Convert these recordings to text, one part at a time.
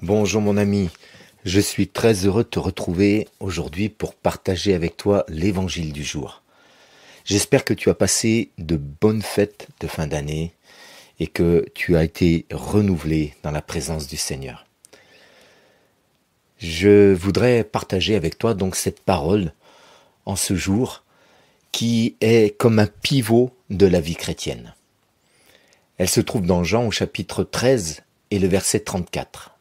Bonjour mon ami, je suis très heureux de te retrouver aujourd'hui pour partager avec toi l'évangile du jour. J'espère que tu as passé de bonnes fêtes de fin d'année et que tu as été renouvelé dans la présence du Seigneur. Je voudrais partager avec toi donc cette parole en ce jour qui est comme un pivot de la vie chrétienne. Elle se trouve dans Jean au chapitre 13 et le verset 34.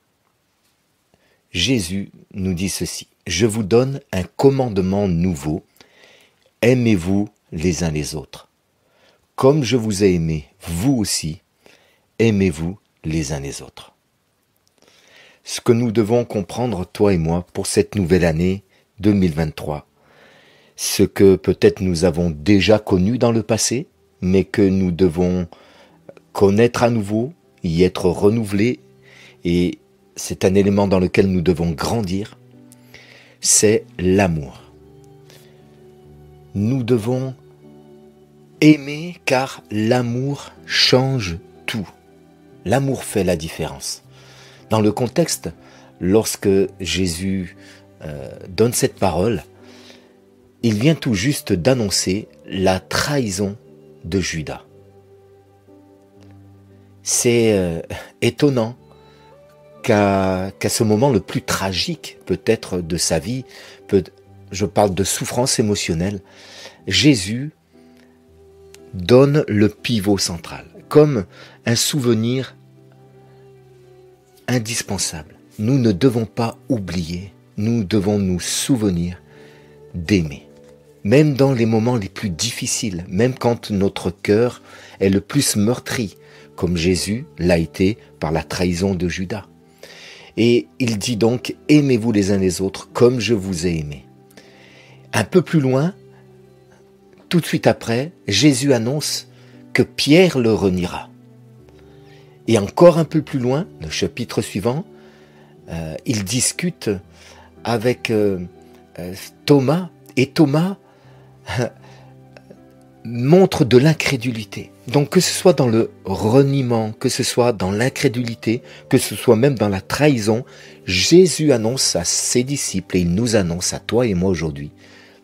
Jésus nous dit ceci: « Je vous donne un commandement nouveau, aimez-vous les uns les autres. Comme je vous ai aimé, vous aussi, aimez-vous les uns les autres. » Ce que nous devons comprendre, toi et moi, pour cette nouvelle année 2023, ce que peut-être nous avons déjà connu dans le passé, mais que nous devons connaître à nouveau, y être renouvelés, et c'est un élément dans lequel nous devons grandir, c'est l'amour. Nous devons aimer car l'amour change tout. L'amour fait la différence. Dans le contexte, lorsque Jésus donne cette parole, il vient tout juste d'annoncer la trahison de Judas. C'est étonnant qu'à ce moment le plus tragique peut-être de sa vie, je parle de souffrance émotionnelle, Jésus donne le pivot central, comme un souvenir indispensable. Nous ne devons pas oublier, nous devons nous souvenir d'aimer. Même dans les moments les plus difficiles, même quand notre cœur est le plus meurtri, comme Jésus l'a été par la trahison de Judas. Et il dit donc, aimez-vous les uns les autres comme je vous ai aimé. Un peu plus loin, tout de suite après, Jésus annonce que Pierre le reniera. Et encore un peu plus loin, le chapitre suivant, il discute avec Thomas, et Thomas montre de l'incrédulité. Donc que ce soit dans le reniement, que ce soit dans l'incrédulité, que ce soit même dans la trahison, Jésus annonce à ses disciples et il nous annonce à toi et moi aujourd'hui,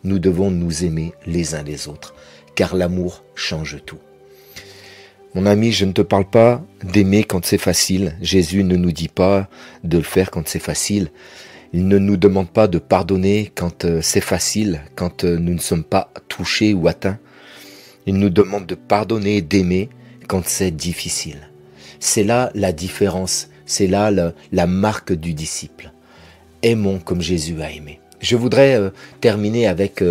nous devons nous aimer les uns les autres, car l'amour change tout. Mon ami, je ne te parle pas d'aimer quand c'est facile. Jésus ne nous dit pas de le faire quand c'est facile. Il ne nous demande pas de pardonner quand c'est facile, quand nous ne sommes pas touchés ou atteints. Il nous demande de pardonner et d'aimer quand c'est difficile. C'est là la différence, c'est là la marque du disciple. Aimons comme Jésus a aimé. Je voudrais terminer avec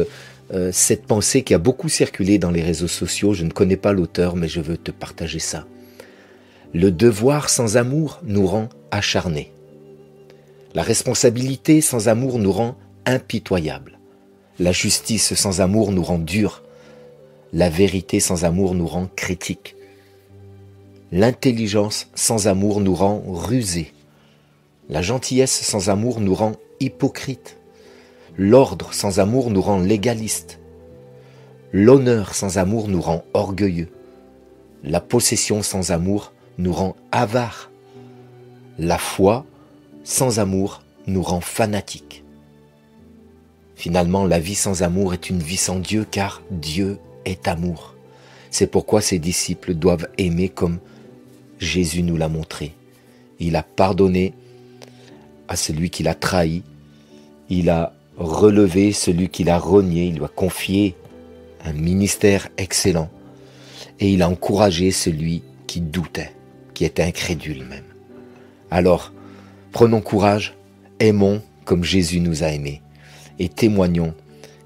cette pensée qui a beaucoup circulé dans les réseaux sociaux. Je ne connais pas l'auteur, mais je veux te partager ça. Le devoir sans amour nous rend acharnés. La responsabilité sans amour nous rend impitoyables. La justice sans amour nous rend durs. La vérité sans amour nous rend critiques. L'intelligence sans amour nous rend rusés. La gentillesse sans amour nous rend hypocrites. L'ordre sans amour nous rend légalistes. L'honneur sans amour nous rend orgueilleux. La possession sans amour nous rend avares. La foi sans amour nous rend fanatiques. Finalement, la vie sans amour est une vie sans Dieu, car Dieu est amour. C'est pourquoi ses disciples doivent aimer comme Jésus nous l'a montré. Il a pardonné à celui qui l'a trahi. Il a relevé celui qui l'a renié. Il lui a confié un ministère excellent. Et il a encouragé celui qui doutait, qui était incrédule même. Alors, prenons courage, aimons comme Jésus nous a aimés et témoignons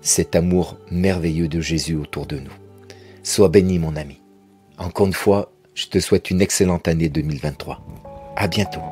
cet amour merveilleux de Jésus autour de nous. Sois béni mon ami. Encore une fois, je te souhaite une excellente année 2023. À bientôt.